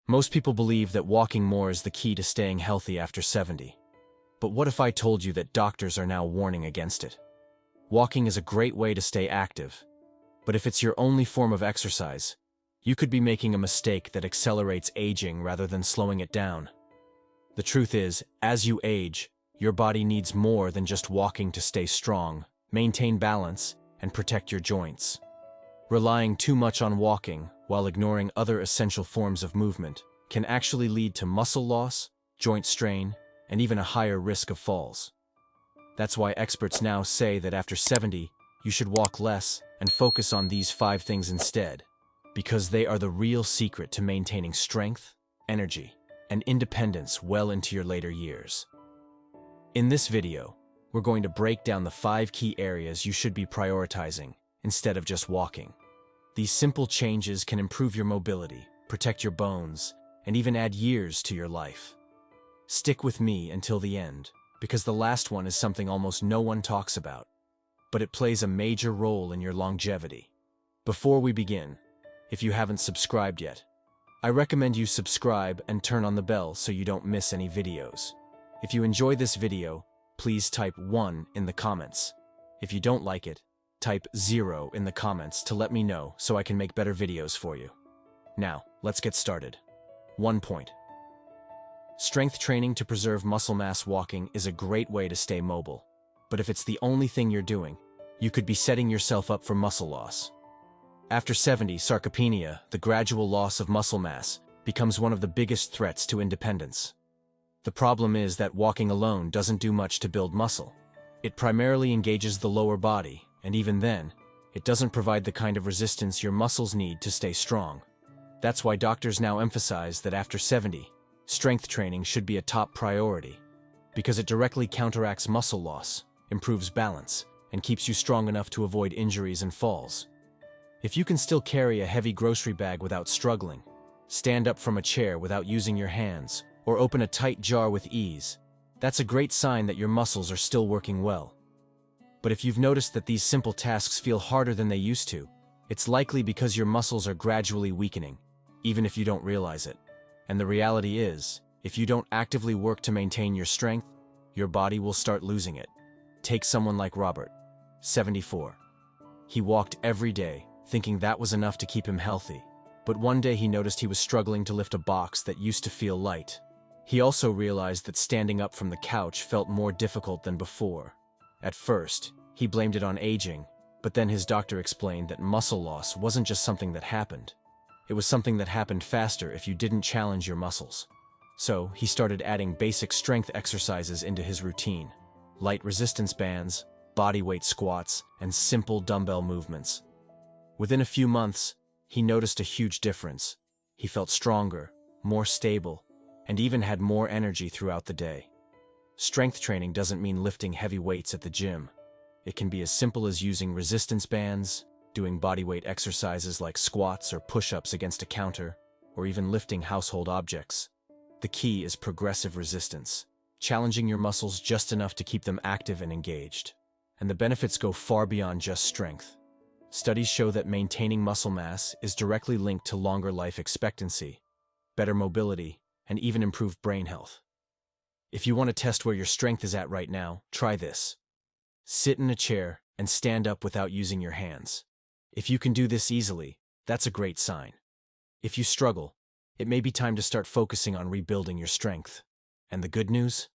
Most people believe that walking more is the key to staying healthy after 70. But what if I told you that doctors are now warning against it? Walking is a great way to stay active, but if it's your only form of exercise, you could be making a mistake that accelerates aging rather than slowing it down. The truth is, as you age, your body needs more than just walking to stay strong, maintain balance, and protect your joints. Relying too much on walking while ignoring other essential forms of movement can actually lead to muscle loss, joint strain, and even a higher risk of falls. That's why experts now say that after 70, you should walk less and focus on these 5 things instead, because they are the real secret to maintaining strength, energy, and independence well into your later years. In this video, we're going to break down the 5 key areas you should be prioritizing instead of just walking. These simple changes can improve your mobility, protect your bones, and even add years to your life. Stick with me until the end, because the last one is something almost no one talks about, but it plays a major role in your longevity. Before we begin, if you haven't subscribed yet, I recommend you subscribe and turn on the bell so you don't miss any videos. If you enjoy this video, please type 1 in the comments. If you don't like it, type 0 in the comments to let me know so I can make better videos for you. Now, let's get started. 1 point. Strength training to preserve muscle mass. Walking is a great way to stay mobile, but if it's the only thing you're doing, you could be setting yourself up for muscle loss. After 70, sarcopenia, the gradual loss of muscle mass, becomes one of the biggest threats to independence. The problem is that walking alone doesn't do much to build muscle. It primarily engages the lower body, and even then, it doesn't provide the kind of resistance your muscles need to stay strong. That's why doctors now emphasize that after 70, strength training should be a top priority, because it directly counteracts muscle loss, improves balance, and keeps you strong enough to avoid injuries and falls. If you can still carry a heavy grocery bag without struggling, stand up from a chair without using your hands, or open a tight jar with ease, that's a great sign that your muscles are still working well. But if you've noticed that these simple tasks feel harder than they used to, it's likely because your muscles are gradually weakening, even if you don't realize it. And the reality is, if you don't actively work to maintain your strength, your body will start losing it. Take someone like Robert, 74. He walked every day, thinking that was enough to keep him healthy. But one day he noticed he was struggling to lift a box that used to feel light. He also realized that standing up from the couch felt more difficult than before. At first, he blamed it on aging, but then his doctor explained that muscle loss wasn't just something that happened. It was something that happened faster if you didn't challenge your muscles. So, he started adding basic strength exercises into his routine. Light resistance bands, bodyweight squats, and simple dumbbell movements. Within a few months, he noticed a huge difference. He felt stronger, more stable, and even had more energy throughout the day. Strength training doesn't mean lifting heavy weights at the gym. It can be as simple as using resistance bands, doing bodyweight exercises like squats or push-ups against a counter, or even lifting household objects. The key is progressive resistance, challenging your muscles just enough to keep them active and engaged. And the benefits go far beyond just strength. Studies show that maintaining muscle mass is directly linked to longer life expectancy, better mobility, and even improved brain health. If you want to test where your strength is at right now, try this. Sit in a chair and stand up without using your hands. If you can do this easily, that's a great sign. If you struggle, it may be time to start focusing on rebuilding your strength. And the good news?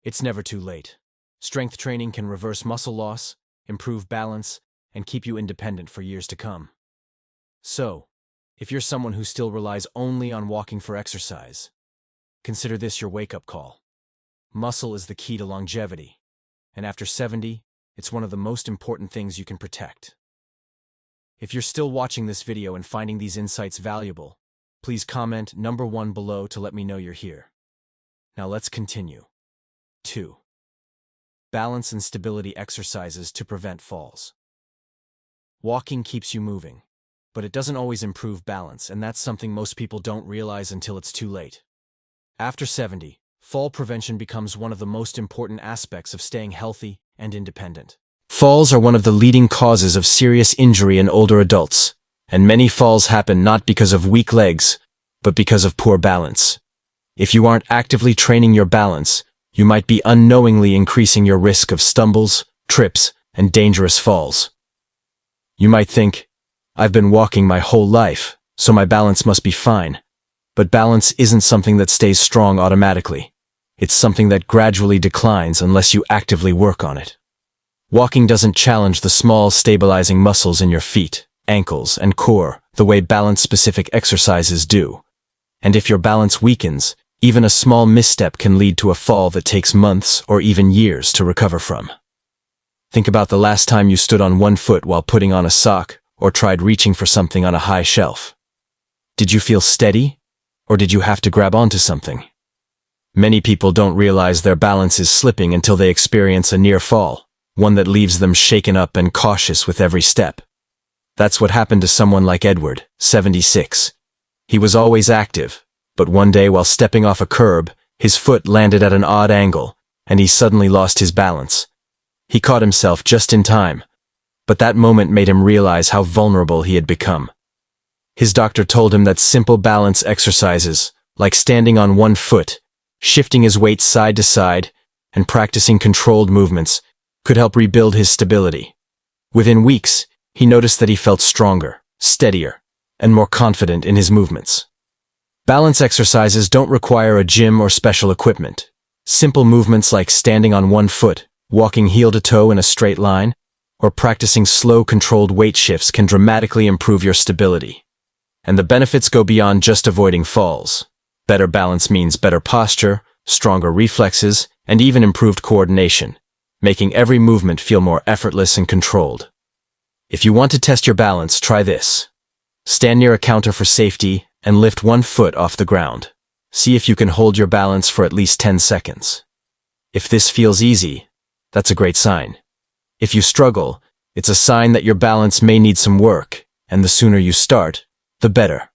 It's never too late. Strength training can reverse muscle loss, improve balance, and keep you independent for years to come. So, if you're someone who still relies only on walking for exercise, consider this your wake-up call. Muscle is the key to longevity, and after 70, it's one of the most important things you can protect. If you're still watching this video and finding these insights valuable, please comment number 1 below to let me know you're here. Now let's continue. 2. Balance and stability exercises to prevent falls. Walking keeps you moving, but it doesn't always improve balance, and that's something most people don't realize until it's too late. After 70, fall prevention becomes one of the most important aspects of staying healthy and independent. Falls are one of the leading causes of serious injury in older adults, and many falls happen not because of weak legs, but because of poor balance. If you aren't actively training your balance, you might be unknowingly increasing your risk of stumbles, trips, and dangerous falls. You might think, I've been walking my whole life, so my balance must be fine. But balance isn't something that stays strong automatically. It's something that gradually declines unless you actively work on it. Walking doesn't challenge the small, stabilizing muscles in your feet, ankles, and core the way balance-specific exercises do. And if your balance weakens, even a small misstep can lead to a fall that takes months or even years to recover from. Think about the last time you stood on one foot while putting on a sock or tried reaching for something on a high shelf. Did you feel steady, or did you have to grab onto something? Many people don't realize their balance is slipping until they experience a near fall, one that leaves them shaken up and cautious with every step. That's what happened to someone like Edward, 76. He was always active, but one day while stepping off a curb, his foot landed at an odd angle, and he suddenly lost his balance. He caught himself just in time, but that moment made him realize how vulnerable he had become. His doctor told him that simple balance exercises, like standing on one foot, shifting his weight side to side, and practicing controlled movements, could help rebuild his stability. Within weeks, he noticed that he felt stronger, steadier, and more confident in his movements. Balance exercises don't require a gym or special equipment. Simple movements like standing on one foot, walking heel to toe in a straight line, or practicing slow, controlled weight shifts can dramatically improve your stability. And the benefits go beyond just avoiding falls. Better balance means better posture, stronger reflexes, and even improved coordination, making every movement feel more effortless and controlled. If you want to test your balance, try this. Stand near a counter for safety and lift one foot off the ground. See if you can hold your balance for at least 10 seconds. If this feels easy, that's a great sign. If you struggle, it's a sign that your balance may need some work, and the sooner you start, the better.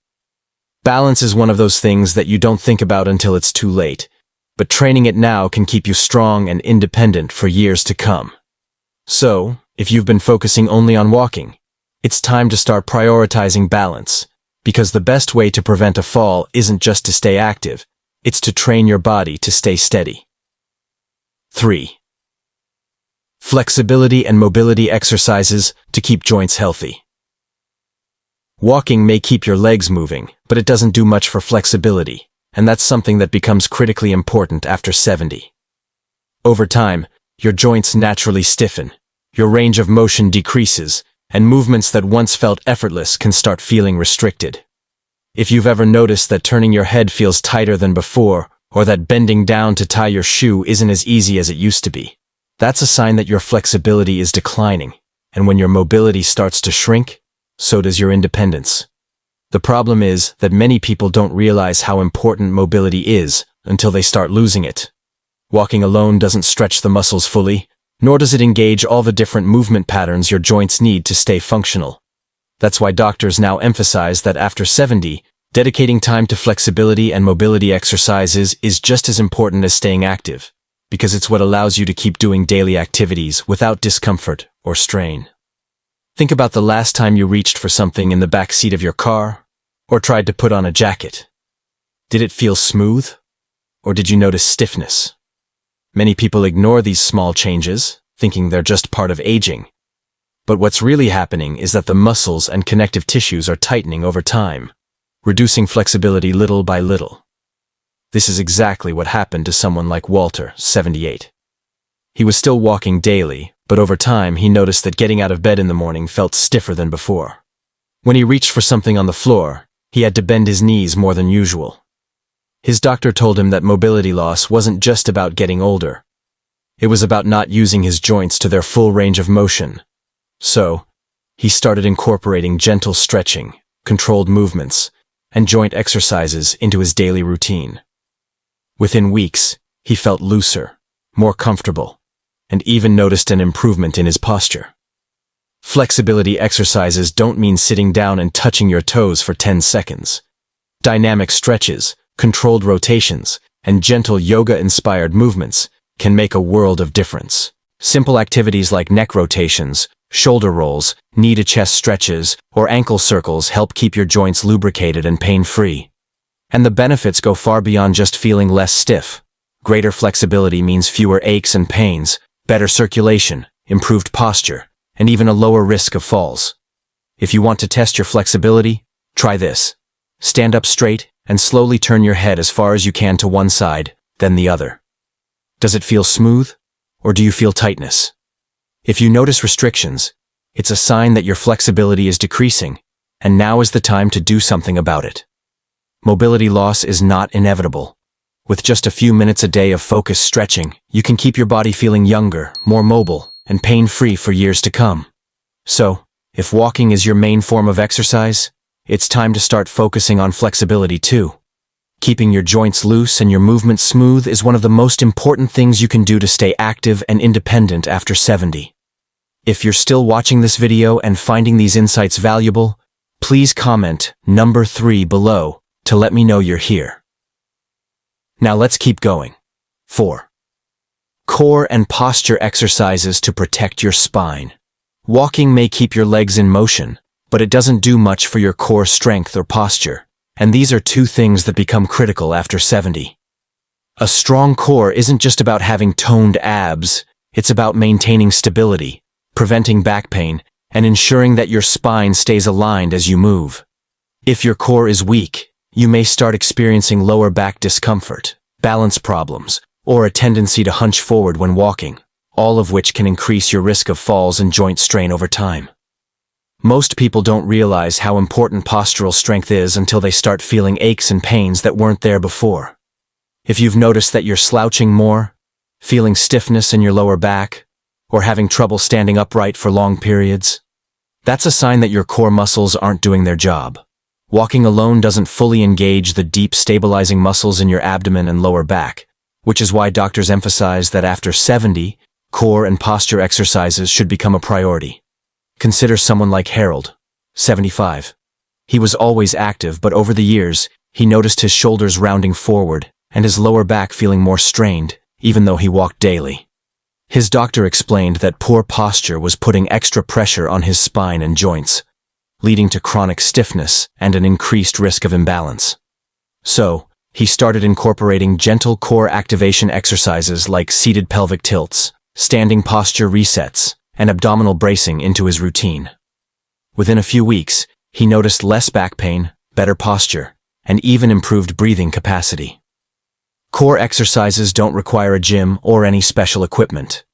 Balance is one of those things that you don't think about until it's too late, but training it now can keep you strong and independent for years to come. So, if you've been focusing only on walking, it's time to start prioritizing balance, because the best way to prevent a fall isn't just to stay active, it's to train your body to stay steady. 3. Flexibility and mobility exercises to keep joints healthy. Walking may keep your legs moving, but it doesn't do much for flexibility, and that's something that becomes critically important after 70. Over time, your joints naturally stiffen, your range of motion decreases, and movements that once felt effortless can start feeling restricted. If you've ever noticed that turning your head feels tighter than before, or that bending down to tie your shoe isn't as easy as it used to be, that's a sign that your flexibility is declining, and when your mobility starts to shrink, so does your independence. The problem is that many people don't realize how important mobility is until they start losing it. Walking alone doesn't stretch the muscles fully, nor does it engage all the different movement patterns your joints need to stay functional. That's why doctors now emphasize that after 70, dedicating time to flexibility and mobility exercises is just as important as staying active, because it's what allows you to keep doing daily activities without discomfort or strain. Think about the last time you reached for something in the back seat of your car, or tried to put on a jacket. Did it feel smooth, or did you notice stiffness? Many people ignore these small changes, thinking they're just part of aging. But what's really happening is that the muscles and connective tissues are tightening over time, reducing flexibility little by little. This is exactly what happened to someone like Walter, 78. He was still walking daily, but over time he noticed that getting out of bed in the morning felt stiffer than before. When he reached for something on the floor, he had to bend his knees more than usual. His doctor told him that mobility loss wasn't just about getting older. It was about not using his joints to their full range of motion. So, he started incorporating gentle stretching, controlled movements, and joint exercises into his daily routine. Within weeks, he felt looser, more comfortable, and even noticed an improvement in his posture. Flexibility exercises don't mean sitting down and touching your toes for 10 seconds. Dynamic stretches, controlled rotations, and gentle yoga-inspired movements can make a world of difference. Simple activities like neck rotations, shoulder rolls, knee-to-chest stretches, or ankle circles help keep your joints lubricated and pain-free. And the benefits go far beyond just feeling less stiff. Greater flexibility means fewer aches and pains, better circulation, improved posture, and even a lower risk of falls. If you want to test your flexibility, try this. Stand up straight and slowly turn your head as far as you can to one side, then the other. Does it feel smooth, or do you feel tightness? If you notice restrictions, it's a sign that your flexibility is decreasing, and now is the time to do something about it. Mobility loss is not inevitable. With just a few minutes a day of focused stretching, you can keep your body feeling younger, more mobile, and pain-free for years to come. So, if walking is your main form of exercise, it's time to start focusing on flexibility too. Keeping your joints loose and your movements smooth is one of the most important things you can do to stay active and independent after 70. If you're still watching this video and finding these insights valuable, please comment number 3 below to let me know you're here. Now let's keep going. 4. Core and posture exercises to protect your spine. Walking may keep your legs in motion, but it doesn't do much for your core strength or posture, and these are two things that become critical after 70. A strong core isn't just about having toned abs, it's about maintaining stability, preventing back pain, and ensuring that your spine stays aligned as you move. If your core is weak, you may start experiencing lower back discomfort, balance problems, or a tendency to hunch forward when walking, all of which can increase your risk of falls and joint strain over time. Most people don't realize how important postural strength is until they start feeling aches and pains that weren't there before. If you've noticed that you're slouching more, feeling stiffness in your lower back, or having trouble standing upright for long periods, that's a sign that your core muscles aren't doing their job. Walking alone doesn't fully engage the deep stabilizing muscles in your abdomen and lower back, which is why doctors emphasize that after 70, core and posture exercises should become a priority. Consider someone like Harold, 75. He was always active, but over the years, he noticed his shoulders rounding forward and his lower back feeling more strained, even though he walked daily. His doctor explained that poor posture was putting extra pressure on his spine and joints, leading to chronic stiffness and an increased risk of imbalance. So, he started incorporating gentle core activation exercises like seated pelvic tilts, standing posture resets, and abdominal bracing into his routine. Within a few weeks, he noticed less back pain, better posture, and even improved breathing capacity. Core exercises don't require a gym or any special equipment.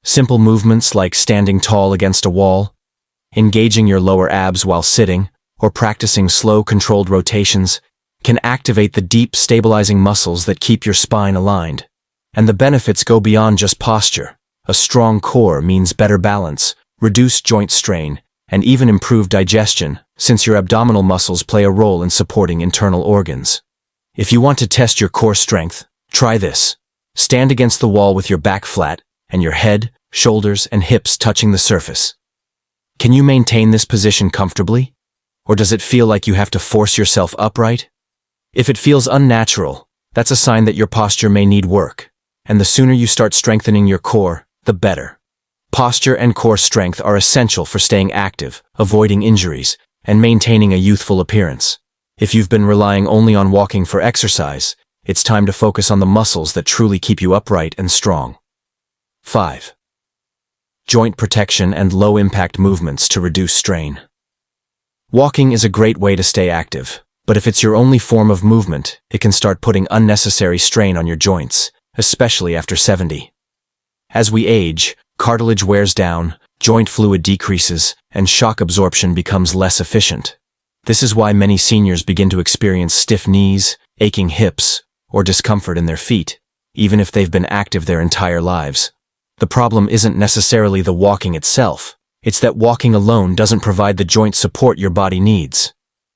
Simple movements like standing tall against a wall, engaging your lower abs while sitting, or practicing slow, controlled rotations can activate the deep, stabilizing muscles that keep your spine aligned. And the benefits go beyond just posture. A strong core means better balance, reduced joint strain, and even improved digestion, since your abdominal muscles play a role in supporting internal organs. If you want to test your core strength, try this. Stand against the wall with your back flat, and your head, shoulders, and hips touching the surface. Can you maintain this position comfortably? Or does it feel like you have to force yourself upright? If it feels unnatural, that's a sign that your posture may need work, and the sooner you start strengthening your core, the better. Posture and core strength are essential for staying active, avoiding injuries, and maintaining a youthful appearance. If you've been relying only on walking for exercise, it's time to focus on the muscles that truly keep you upright and strong. 5. Joint protection and low-impact movements to reduce strain. Walking is a great way to stay active, but if it's your only form of movement, it can start putting unnecessary strain on your joints, especially after 70. As we age, cartilage wears down, joint fluid decreases, and shock absorption becomes less efficient. This is why many seniors begin to experience stiff knees, aching hips, or discomfort in their feet, even if they've been active their entire lives. The problem isn't necessarily the walking itself, it's that walking alone doesn't provide the joint support your body needs.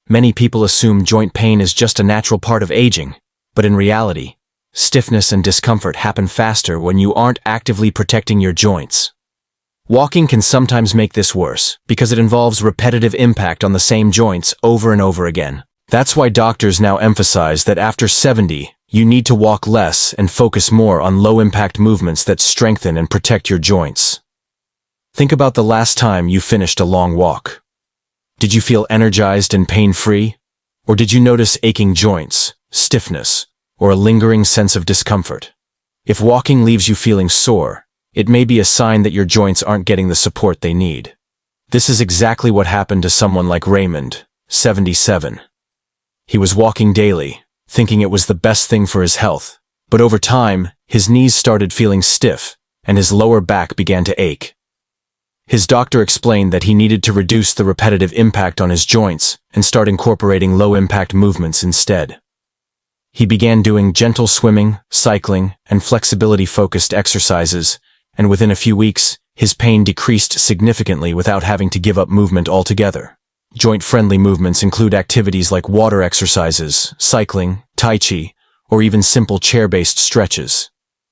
Many people assume joint pain is just a natural part of aging, but in reality, stiffness and discomfort happen faster when you aren't actively protecting your joints. Walking can sometimes make this worse, because it involves repetitive impact on the same joints over and over again. That's why doctors now emphasize that after 70, you need to walk less and focus more on low-impact movements that strengthen and protect your joints. Think about the last time you finished a long walk. Did you feel energized and pain-free? Or did you notice aching joints, stiffness, or a lingering sense of discomfort? If walking leaves you feeling sore, it may be a sign that your joints aren't getting the support they need. This is exactly what happened to someone like Raymond, 77. He was walking daily, thinking it was the best thing for his health, but over time, his knees started feeling stiff, and his lower back began to ache. His doctor explained that he needed to reduce the repetitive impact on his joints and start incorporating low-impact movements instead. He began doing gentle swimming, cycling, and flexibility-focused exercises, and within a few weeks, his pain decreased significantly without having to give up movement altogether. Joint-friendly movements include activities like water exercises, cycling, tai chi, or even simple chair-based stretches.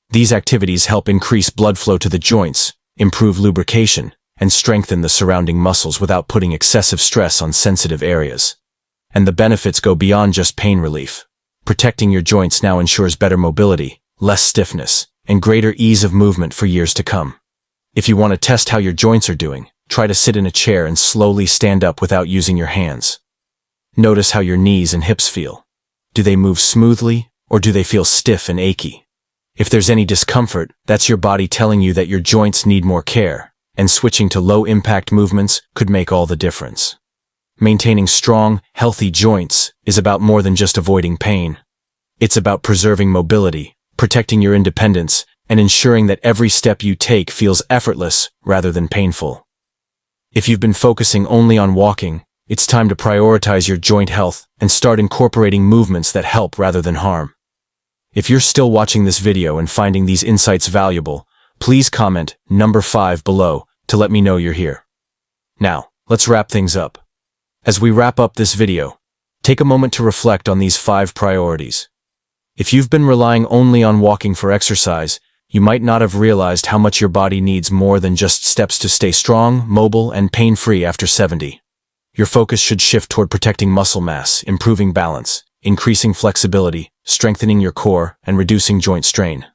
These activities help increase blood flow to the joints, improve lubrication, and strengthen the surrounding muscles without putting excessive stress on sensitive areas. And the benefits go beyond just pain relief. Protecting your joints now ensures better mobility, less stiffness, and greater ease of movement for years to come. If you want to test how your joints are doing, try to sit in a chair and slowly stand up without using your hands. Notice how your knees and hips feel. Do they move smoothly, or do they feel stiff and achy? If there's any discomfort, that's your body telling you that your joints need more care, and switching to low-impact movements could make all the difference. Maintaining strong, healthy joints is about more than just avoiding pain. It's about preserving mobility, protecting your independence, and ensuring that every step you take feels effortless rather than painful. If you've been focusing only on walking, it's time to prioritize your joint health and start incorporating movements that help rather than harm. If you're still watching this video and finding these insights valuable, please comment number 5 below to let me know you're here. Now, let's wrap things up. As we wrap up this video, take a moment to reflect on these 5 priorities. If you've been relying only on walking for exercise, you might not have realized how much your body needs more than just steps to stay strong, mobile, and pain-free after 70. Your focus should shift toward protecting muscle mass, improving balance, increasing flexibility, strengthening your core, and reducing joint strain.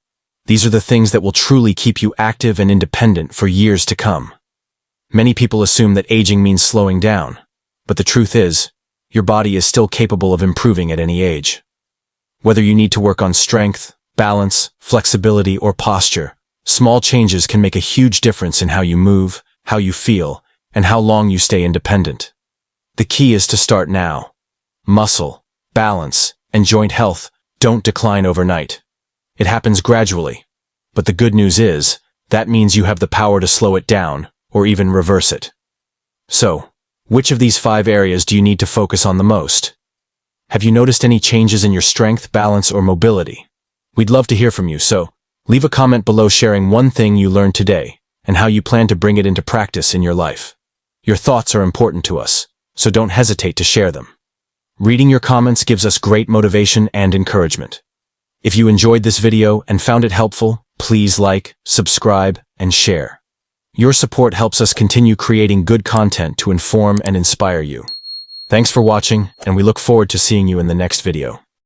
These are the things that will truly keep you active and independent for years to come. Many people assume that aging means slowing down, but the truth is, your body is still capable of improving at any age. Whether you need to work on strength, balance, flexibility, or posture, small changes can make a huge difference in how you move, how you feel, and how long you stay independent. The key is to start now. Muscle, balance, and joint health don't decline overnight. It happens gradually. But the good news is, that means you have the power to slow it down, or even reverse it. So, which of these 5 areas do you need to focus on the most? Have you noticed any changes in your strength, balance, or mobility? We'd love to hear from you, so leave a comment below sharing one thing you learned today and how you plan to bring it into practice in your life. Your thoughts are important to us, so don't hesitate to share them. Reading your comments gives us great motivation and encouragement. If you enjoyed this video and found it helpful, please like, subscribe, and share. Your support helps us continue creating good content to inform and inspire you. Thanks for watching, and we look forward to seeing you in the next video.